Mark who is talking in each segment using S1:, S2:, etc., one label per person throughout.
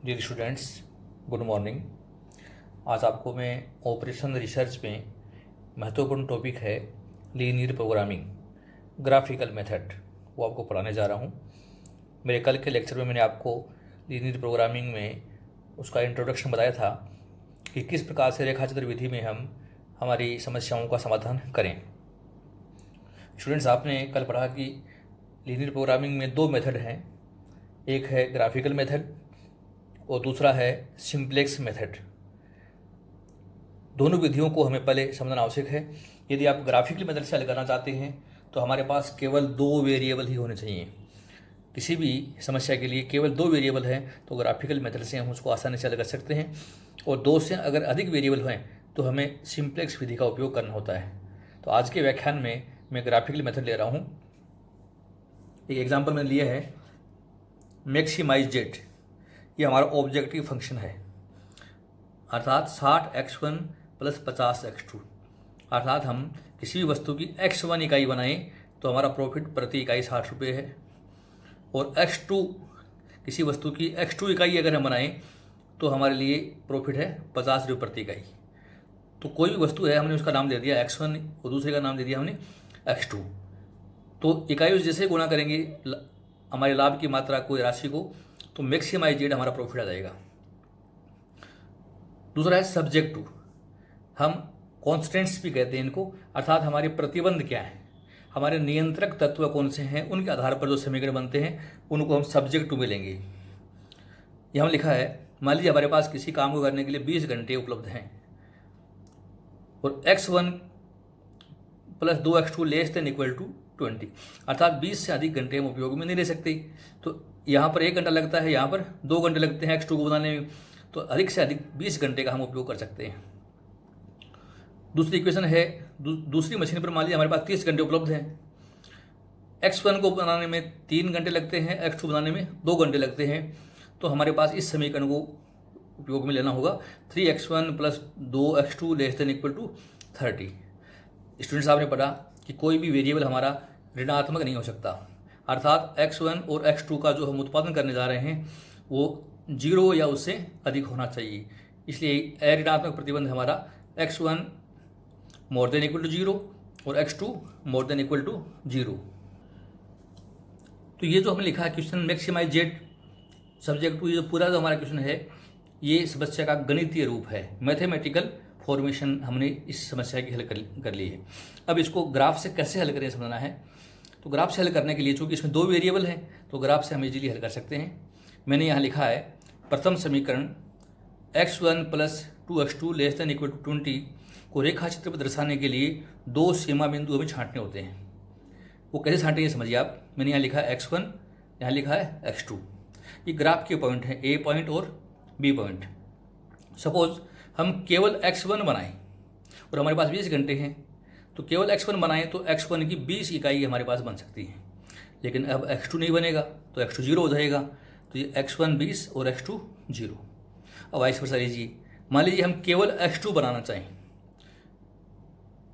S1: Dear students, good morning. आज आपको मैं ऑपरेशन रिसर्च में महत्वपूर्ण टॉपिक है लीनियर प्रोग्रामिंग ग्राफिकल मेथड, वो आपको पढ़ाने जा रहा हूँ। मेरे कल के लेक्चर में मैंने आपको लीनियर प्रोग्रामिंग में उसका इंट्रोडक्शन बताया था कि किस प्रकार से रेखाचित्र विधि में हम हमारी समस्याओं का समाधान करें। स्टूडेंट्स, आपने कल पढ़ा कि लीनियर प्रोग्रामिंग में दो मेथड हैं, एक है ग्राफिकल मेथड और दूसरा है सिंप्लेक्स मेथड। दोनों विधियों को हमें पहले समझना आवश्यक है। यदि आप ग्राफिकल मेथड से हल करना चाहते हैं तो हमारे पास केवल दो वेरिएबल ही होने चाहिए। किसी भी समस्या के लिए केवल दो वेरिएबल हैं तो ग्राफिकल मेथड से हम उसको आसानी से हल कर सकते हैं, और दो से अगर अधिक वेरिएबल हैं तो हमें सिंप्लेक्स विधि का उपयोग करना होता है। तो आज के व्याख्यान में मैं ग्राफिकल मेथड ले रहा हूँ। एक एग्जाम्पल मैंने लिया है मैक्सिमाइज जेड। ये हमारा ऑब्जेक्टिव फंक्शन है, अर्थात 60x1 + 50x2। अर्थात हम किसी भी वस्तु की x1 इकाई बनाएं तो हमारा प्रॉफिट प्रति इकाई 60 रुपये है, और x2 किसी वस्तु की x2 इकाई अगर हम बनाएं तो हमारे लिए प्रॉफिट है 50 रुपये प्रति इकाई। तो कोई भी वस्तु है, हमने उसका नाम दे दिया x1 और दूसरे का नाम दे दिया हमने x2। तो इकाइयों जैसे गुणा करेंगे हमारे लाभ की मात्रा को, राशि को, तो मैक्सिमाइज जेड हमारा प्रॉफिट आ जाएगा। दूसरा है सब्जेक्ट टू। हम कॉन्स्टेंट्स भी कहते हैं इनको, अर्थात हमारे प्रतिबंध क्या है, हमारे नियंत्रक तत्व कौन से हैं, उनके आधार पर जो समीकरण बनते हैं उनको हम सब्जेक्ट टू में लेंगे। यहाँ लिखा है, मान लीजिए हमारे पास किसी काम को करने के लिए 20 घंटे उपलब्ध हैं और x1 + 2x2 ≤ 20, अर्थात 20 से अधिक घंटे हम उपयोग में नहीं ले सकते। तो यहाँ पर 1 घंटा लगता है, यहाँ पर 2 घंटे लगते हैं x2 को बनाने में, तो अधिक से अधिक 20 घंटे का हम उपयोग कर सकते हैं। दूसरी इक्वेशन है, दूसरी मशीन पर मान लीजिए हमारे पास 30 घंटे उपलब्ध हैं। x1 को बनाने में 3 घंटे लगते हैं, x2 बनाने में 2 घंटे लगते हैं। तो हमारे पास इस समीकरण को उपयोग में लेना होगा 3x1 + 2x2 ≤ 30। स्टूडेंट्स, आपने पढ़ा कि कोई भी वेरिएबल हमारा ऋणात्मक नहीं हो सकता, अर्थात x1 और x2 का जो हम उत्पादन करने जा रहे हैं वो 0 या उससे अधिक होना चाहिए। इसलिए ऋणात्मक प्रतिबंध हमारा x1 > 0 और x2 > 0। तो ये जो हमने लिखा है question maximize Z subject to, ये जो पूरा जो हमारा क्वेश्चन है ये समस्या का गणितीय रूप है, मैथमेटिकल फॉर्मेशन हमने इस समस्या की हल कर ली है। अब इसको ग्राफ से कैसे हल करें समझना है। तो ग्राफ से हल करने के लिए, चूंकि इसमें दो वेरिएबल हैं, तो ग्राफ से हम इजीली हल कर सकते हैं। मैंने यहाँ लिखा है प्रथम समीकरण x1 + 2x2 ≤ 20 को रेखा चित्र पर दर्शाने के लिए दो सीमा बिंदु हमें छांटने होते हैं। वो कैसे छांटेंगे समझिए आप। मैंने यहाँ लिखा है x1, यहाँ लिखा है x2। ये ग्राफ के पॉइंट हैं, A पॉइंट और B पॉइंट। सपोज हम केवल x1 बनाएं और हमारे पास 20 घंटे हैं, तो केवल x1 बनाएं तो x1 की 20 इकाई हमारे पास बन सकती है। लेकिन अब x2 नहीं बनेगा तो x2 0 हो जाएगा। तो ये x1 20 और x2 0। अब वाइस वर्सा लीजिए, मान लीजिए हम केवल x2 बनाना चाहें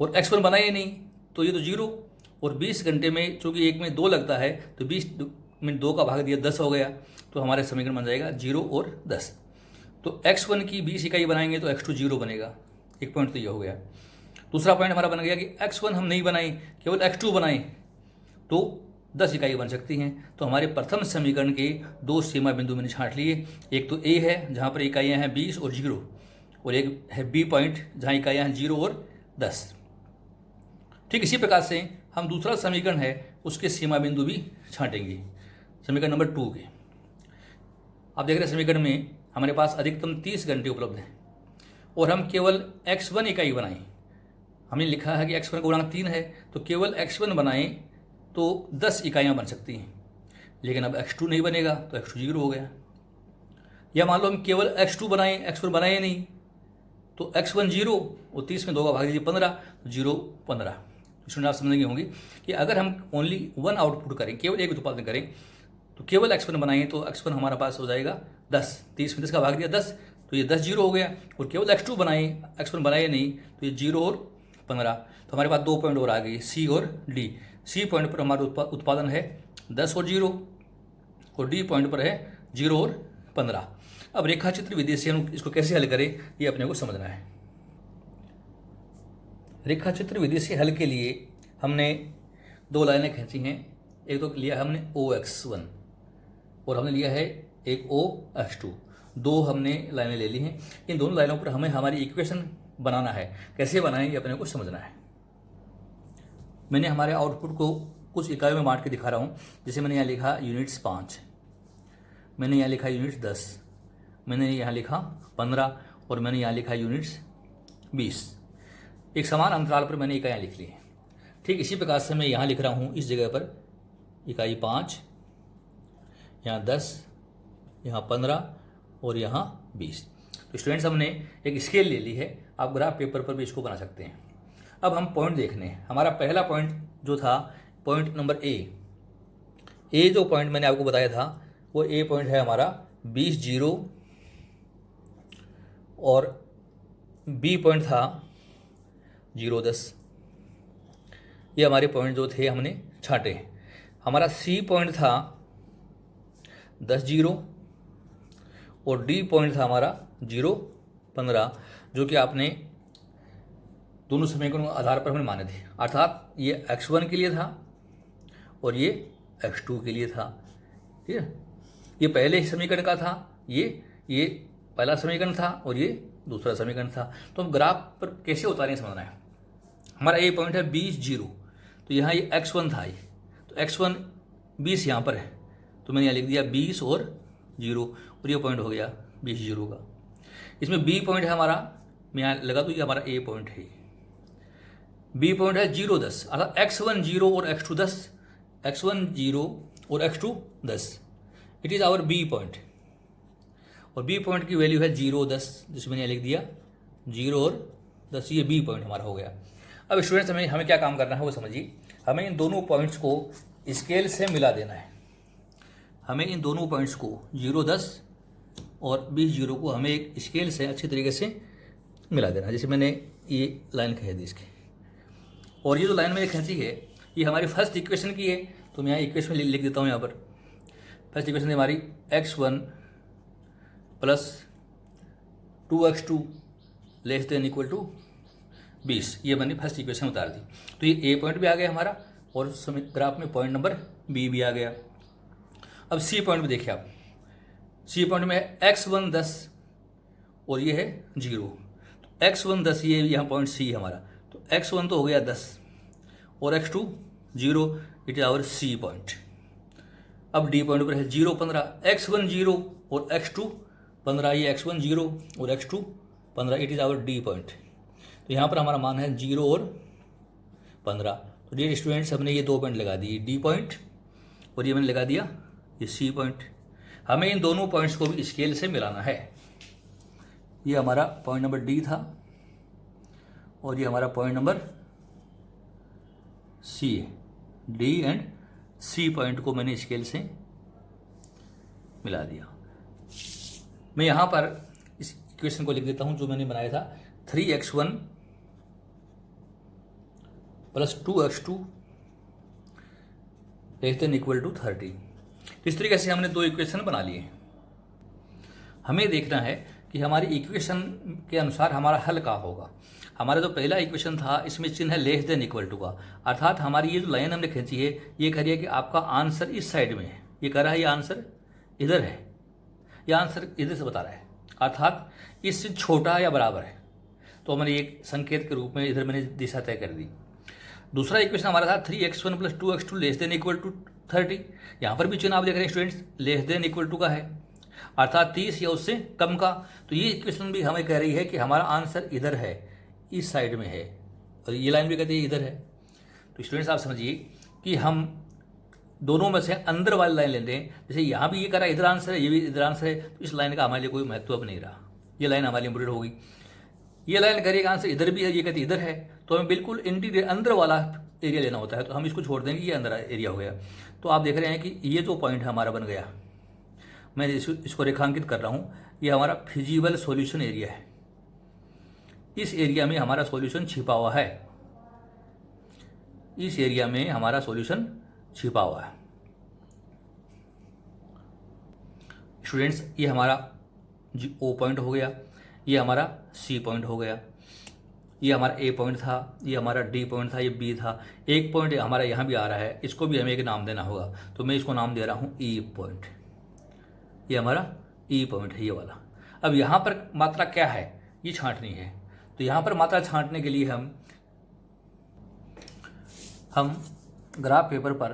S1: और x1 बनाए नहीं, तो ये तो 0, और 20 घंटे में चूँकि एक में 2 लगता है तो 20 में 2 का भाग दिया 10 हो गया। तो हमारे समीकरण बन जाएगा 0 और 10। तो x1 की 20 इकाई बनाएंगे तो x2 0 बनेगा। एक पॉइंट तो ये हो गया। दूसरा पॉइंट हमारा बन गया कि x1 हम नहीं बनाएं, केवल x2 बनाएं तो 10 इकाई बन सकती हैं। तो हमारे प्रथम समीकरण के दो सीमा बिंदु मैंने छांट लिए। एक तो A है जहाँ पर इकाइयाँ हैं 20 और 0, और एक है B पॉइंट जहाँ इकाइयाँ हैं 0 और 10। ठीक इसी प्रकार से हम दूसरा समीकरण है उसके सीमा बिंदु भी छांटेंगे, समीकरण नंबर 2 के। आप देख रहे हैं समीकरण में हमारे पास अधिकतम 30 घंटे उपलब्ध हैं और हम केवल x1 इकाई बनाएं। हमने लिखा है कि x1 का गुणांक 3 है, तो केवल x1 बनाएं तो 10 इकाइयाँ बन सकती हैं। लेकिन अब x2 नहीं बनेगा तो x2 0 हो गया। या मान लो हम केवल x2 बनाएं, x1 बनाए नहीं, तो x1 0 और 30 में 2 का भाग दीजिए 15, तो 0 15। स्टूडेंट, आप समझेंगे होंगे कि अगर हम ओनली 1 आउटपुट करें, केवल एक उत्पादन करें, तो केवल x1 बनाएंगे तो x1 हमारा पास हो जाएगा 10। 30 में 10 का भाग दिया 10, तो ये 10 0 हो गया। और केवल x2 बनाए, x1 बनाए नहीं, तो ये 0 और 15। तो हमारे पास 2 पॉइंट और आ गए, C और D। C पॉइंट पर हमारा उत्पादन है 10 और 0, और D पॉइंट पर है 0 और 15। अब रेखाचित्र विधि से हम इसको कैसे हल करें ये अपने को समझना है। रेखाचित्र विधि से हल के लिए हमने दो लाइनें खींची हैं। एक तो लिया हमने OX1 और हमने लिया है एक OX2। दो हमने लाइनें ले ली हैं। इन दोनों लाइनों पर हमें हमारी इक्वेशन बनाना है। कैसे बनाएं ये अपने को समझना है। मैंने हमारे आउटपुट को कुछ इकाइयों में बांट के दिखा रहा हूँ। जैसे मैंने यहाँ लिखा यूनिट्स 5, मैंने यहाँ लिखा यूनिट्स 10, मैंने यहाँ लिखा 15 और मैंने यहाँ लिखा यूनिट्स 20। एक समान अंतराल पर मैंने इकाइयाँ लिख ली हैं। ठीक इसी प्रकार से मैं यहाँ लिख रहा हूँ इस जगह पर इकाई 5, यहाँ 10, यहाँ 15 और यहाँ 20। तो स्टूडेंट्स हमने एक स्केल ले ली है। आप ग्राफ पेपर पर भी इसको बना सकते हैं। अब हम पॉइंट देखने हैं। हमारा पहला पॉइंट जो था पॉइंट नंबर ए जो पॉइंट मैंने आपको बताया था वो ए पॉइंट है हमारा 20 0 और बी पॉइंट था 0 10। ये हमारे पॉइंट जो थे हमने छांटे हैं। हमारा सी पॉइंट था 10 0 और डी पॉइंट था हमारा 0 15, जो कि आपने दोनों समीकरणों के आधार पर हमने माने थे। अर्थात ये x1 के लिए था और ये x2 के लिए था। ठीक है, ये पहले समीकरण का था, ये पहला समीकरण था और ये दूसरा समीकरण था। तो हम ग्राफ पर कैसे उतारें समझना है। हमारा ए पॉइंट है 20 0, तो यहाँ ये x1 था, ये तो x1 20 यहाँ पर है, तो मैंने यहाँ लिख दिया 20 और 0 और ये पॉइंट हो गया 20 0 का। इसमें बी पॉइंट है हमारा, मैं यहाँ लगा दूँ, ये हमारा ए पॉइंट है। बी पॉइंट है 0 10, अर्थात x1 0 और x2 10, x1 0 और x2 10। It is our B point. और बी पॉइंट की वैल्यू है 0 10, जिसमें मैंने लिख दिया 0 और 10। ये बी पॉइंट हमारा हो गया। अब स्टूडेंट्स हमें क्या काम करना है वो समझिए। हमें इन दोनों पॉइंट्स को स्केल से मिला देना है। हमें इन दोनों पॉइंट्स को 0 10 और 20 0 को हमें एक स्केल से अच्छी तरीके से मिला देना है। जैसे मैंने ये लाइन खींच दी इसकी, और ये जो लाइन मैंने खींची है ये हमारी फर्स्ट इक्वेशन की है। तो मैं यहाँ इक्वेशन लिख देता हूँ। यहाँ पर फर्स्ट इक्वेशन है हमारी x1 plus 2x2 less than equal to 20। ये मैंने फर्स्ट इक्वेशन उतार दी। तो ये ए पॉइंट भी आ गया हमारा और ग्राफ में पॉइंट नंबर बी भी आ गया। अब सी पॉइंट में देखिए आप, सी पॉइंट में x1 10 और ये है 0। तो x1 10 ये यहाँ पॉइंट सी है हमारा, तो x1 तो हो गया 10 और x2 0। It is our C point. अब डी पॉइंट पर है 0 15, x1 0 और x2 15, ये x1 0 और x2 15। It is our D point. तो यहाँ पर हमारा मान है 0 और 15। तो डियर स्टूडेंट्स हमने ये दो पॉइंट लगा दिए, डी पॉइंट और ये मैंने लगा दिया ये सी पॉइंट। हमें इन दोनों पॉइंट्स को भी स्केल से मिलाना है। ये हमारा पॉइंट नंबर डी था और ये हमारा पॉइंट नंबर सी है। डी एंड सी पॉइंट को मैंने स्केल से मिला दिया। मैं यहाँ पर इस इक्वेशन को लिख देता हूँ जो मैंने बनाया था, 3x1 plus 2x2 less than equal to 30। तो इस तरीके से हमने दो इक्वेशन बना लिए। हमें देखना है कि हमारी इक्वेशन के अनुसार हमारा हल क्या होगा। हमारा जो पहला इक्वेशन था इसमें चिन्ह है लेस देन इक्वल टू का, अर्थात हमारी ये जो लाइन हमने खींची है ये कह रही है कि आपका आंसर इस साइड में है। ये कह रहा है ये आंसर इधर है, ये आंसर इधर से बता रहा है, अर्थात इससे छोटा या बराबर है। तो हमारे एक संकेत के रूप में इधर मैंने दिशा तय कर दी। दूसरा इक्वेशन हमारा था 3x1 plus 2x2 less than equal to 30। यहाँ पर भी चिन्ह आप देख रहे हैं students, less than equal to का है, अर्थात 30 या उससे कम का। तो ये इक्वेशन भी हमें कह रही है कि हमारा आंसर इधर है, इस साइड में है, और ये लाइन भी कहती है इधर है। तो स्टूडेंट्स आप समझिए कि हम दोनों में से अंदर वाली लाइन लेते हैं। जैसे यहाँ भी ये कह रहा है इधर आंसर है, ये भी इधर आंसर है, तो इस लाइन का हमारे लिए कोई महत्व अब नहीं रहा। ये लाइन हमारे लिए इंपोर्टेंट होगी। ये लाइन कह रही है कि आंसर इधर भी है, ये कहती है इधर है, तो हमें बिल्कुल इंटीरियर अंदर वाला एरिया लेना होता है। तो हम इसको छोड़ देंगे, ये अंदर एरिया हो गया। तो आप देख रहे हैं कि ये जो पॉइंट हमारा बन गया, मैं इसको रेखांकित कर रहा हूँ, ये हमारा फिजिबल सॉल्यूशन एरिया है। इस एरिया में हमारा सॉल्यूशन छिपा हुआ है, इस एरिया में हमारा सॉल्यूशन छिपा हुआ है। स्टूडेंट्स ये हमारा O पॉइंट हो गया, ये हमारा C पॉइंट हो गया, ये हमारा A पॉइंट था, ये हमारा D पॉइंट था, ये B था। एक पॉइंट हमारा यहाँ भी आ रहा है, इसको भी हमें एक नाम देना होगा, तो मैं इसको नाम दे रहा हूँ E पॉइंट। ये हमारा E पॉइंट है, ये वाला। अब यहाँ पर मात्रा क्या है, ये छांटनी है। तो यहाँ पर मात्रा छांटने के लिए हम ग्राफ पेपर पर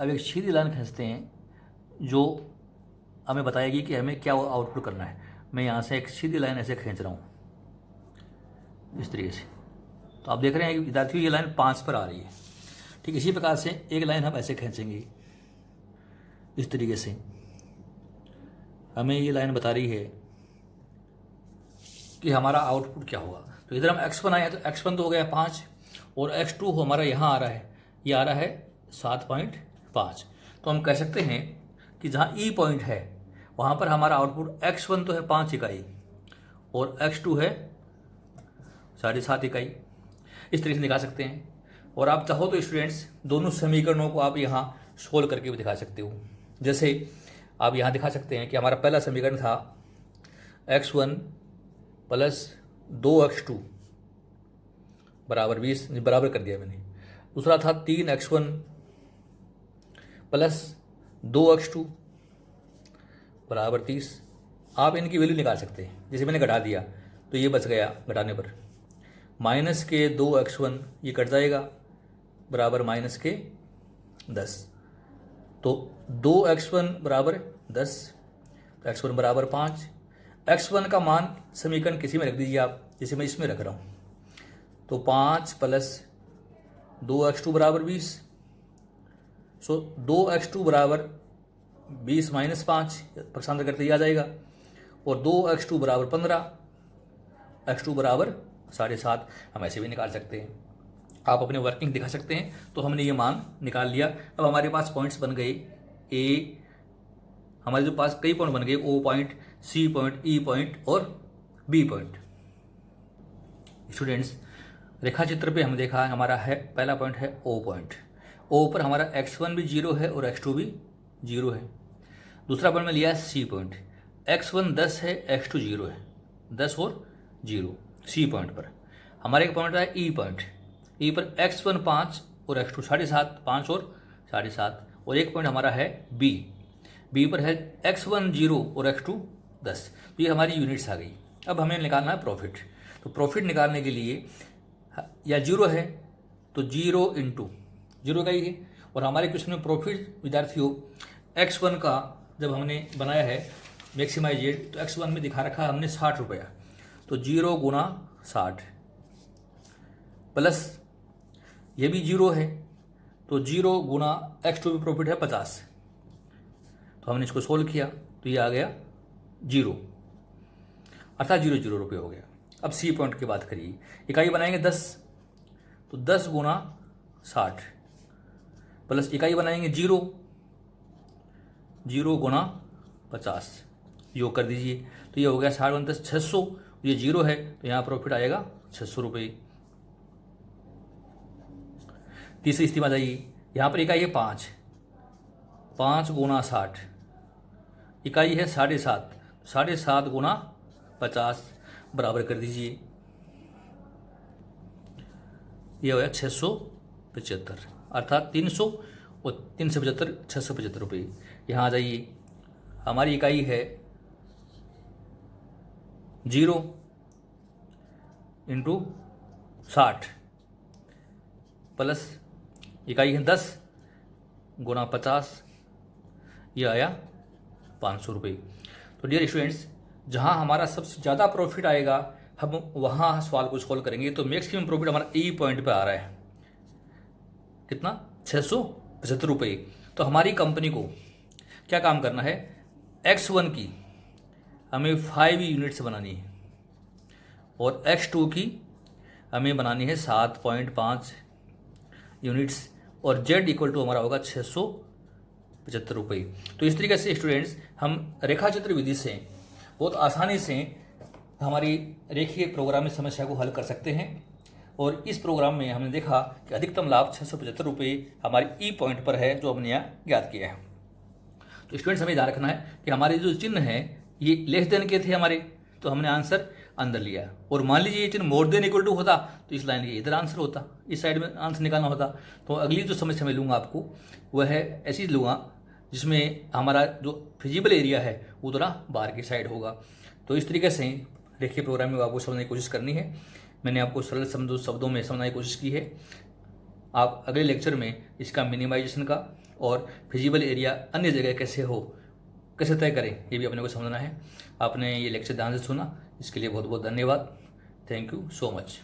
S1: अब एक सीधी लाइन खींचते हैं जो हमें बताएगी कि हमें क्या आउटपुट करना है। मैं यहाँ से एक सीधी लाइन ऐसे खींच रहा हूँ इस तरीके से। तो आप देख रहे हैं कि विद्यार्थियों ये लाइन 5 पर आ रही है। ठीक इसी प्रकार से एक लाइन हम ऐसे खींचेंगे इस तरीके से। हमें ये लाइन बता रही है कि हमारा आउटपुट क्या होगा। तो इधर हम x1 आए हैं, तो x1 तो हो गया 5 और x2 हमारा यहाँ आ रहा है, ये आ रहा है 7.5। तो हम कह सकते हैं कि जहाँ E पॉइंट है वहाँ पर हमारा आउटपुट x1 तो है 5 इकाई और x2 है 7.5 इकाई। इस तरीके से निकाल सकते हैं। और आप चाहो तो स्टूडेंट्स दोनों समीकरणों को आप यहाँ सोल्व करके भी दिखा सकते हो। जैसे आप यहाँ दिखा सकते हैं कि हमारा पहला समीकरण था x1 प्लस 2x2 बराबर 20, बराबर कर दिया मैंने। दूसरा था 3x1 प्लस 2x2 बराबर 30। आप इनकी वैल्यू निकाल सकते हैं। जैसे मैंने घटा दिया तो ये बच गया, घटाने पर माइनस के 2x1 ये कट जाएगा बराबर माइनस के 10। तो 2x1 बराबर 10, तो x1 बराबर 5। x1 का मान समीकरण किसी में रख दीजिए आप, जैसे मैं इसमें रख रहा हूँ। तो 5 प्लस 2x2 बराबर 20। सो 2x2 बराबर 20 माइनस 5 प्रशांत करते ही आ जाएगा। और 2x2 बराबर 15, x2 बराबर 7.5। हम ऐसे भी निकाल सकते हैं। आप अपने वर्किंग दिखा सकते हैं। तो हमने ये मान निकाल लिया। अब हमारे पास पॉइंट्स बन गए। हमारे जो पास कई पॉइंट बन गए, O point, C point, E point और B पॉइंट। स्टूडेंट्स रेखा चित्र पे हम देखा हमारा है पहला पॉइंट है O पॉइंट। O पर हमारा x1 भी 0 है और x2 भी 0 है। दूसरा पॉइंट में लिया है C पॉइंट। x1 10 है, x2 0 है, 10 और 0 C पॉइंट पर। हमारे एक पॉइंट है E पॉइंट। E पर x1 5 और x2 7.5, 5 और 7.5। और एक पॉइंट हमारा है B पर है x1 0 और x2 10। तो ये हमारी यूनिट्स आ गई। अब हमें निकालना है प्रॉफिट। तो प्रॉफिट निकालने के लिए या 0 है तो 0 इंटू 0 का ही है। और हमारे क्वेश्चन में प्रॉफिट विद्यार्थियों x1 का जब हमने बनाया है मैक्सिमाइजेड, तो x1 में दिखा रखा है हमने 60 रुपया। तो 0 गुना 60 प्लस ये भी 0 है, तो 0 गुना x2 भी प्रॉफिट है 50। तो हमने इसको सोल्व किया तो ये आ गया 0, अर्थात 0 रुपये हो गया। अब C पॉइंट की बात करिए, इकाई बनाएंगे 10, तो 10 गुना 60 प्लस इकाई बनाएंगे 0 गुना 50, योग कर दीजिए। तो ये हो गया 60 × 10 600। ये 0 है तो यहाँ प्रॉफिट आएगा 600 रुपये। तीसरी स्थिति में आ जाइए। यहाँ पर इकाई है 5 गुना 60, इकाई है 7.5, 7.5 गुना 50 बराबर कर दीजिए। ये हो गया 675, अर्थात 300 और 375 675 रुपये। यहाँ आ जाइए। हमारी इकाई है 0 इंटू 60 प्लस इकाई है 10 गुना 50, ये आया 500 रुपये। तो डियर स्टूडेंट्स, जहाँ हमारा सबसे ज़्यादा प्रॉफिट आएगा हम वहाँ सवाल को सॉल्व करेंगे। तो मैक्सिमम प्रॉफिट हमारा E पॉइंट पे आ रहा है, कितना 675 रुपये। तो हमारी कंपनी को क्या काम करना है, x1 की हमें 5 यूनिट्स बनानी है और x2 की हमें बनानी है 7.5 यूनिट्स और z इक्वल टू हमारा होगा 675 रुपये। तो इस तरीके से स्टूडेंट्स हम रेखाचित्र विधि से बहुत आसानी से हमारी रेखीय प्रोग्रामिंग समस्या को हल कर सकते हैं। और इस प्रोग्राम में हमने देखा कि अधिकतम लाभ 675 रुपये हमारी E पॉइंट पर है, जो हमने यहाँ ज्ञात किया है। तो स्टूडेंट्स हमें ध्यान रखना है कि हमारे जो चिन्ह है ये लेस देन के थे हमारे, तो हमने आंसर अंदर लिया। और मान लीजिए ये चिन्ह मोर देन इक्वल टू होता तो इस लाइन के इधर आंसर होता, इस साइड में आंसर निकालना होता। तो अगली जो समस्या मैं लूँगा आपको वह है ऐसी लूँगा जिसमें हमारा जो फिजिबल एरिया है वो थोड़ा बाहर की साइड होगा। तो इस तरीके से रेखीय प्रोग्रामिंग आपको समझने की कोशिश करनी है। मैंने आपको सरल शब्दों में समझाने की कोशिश की है। आप अगले लेक्चर में इसका मिनिमाइजेशन का और फिजिबल एरिया अन्य जगह कैसे तय करें ये भी अपने को समझना है। आपने ये लेक्चर ध्यान से सुना, इसके लिए बहुत बहुत धन्यवाद। Thank you so much.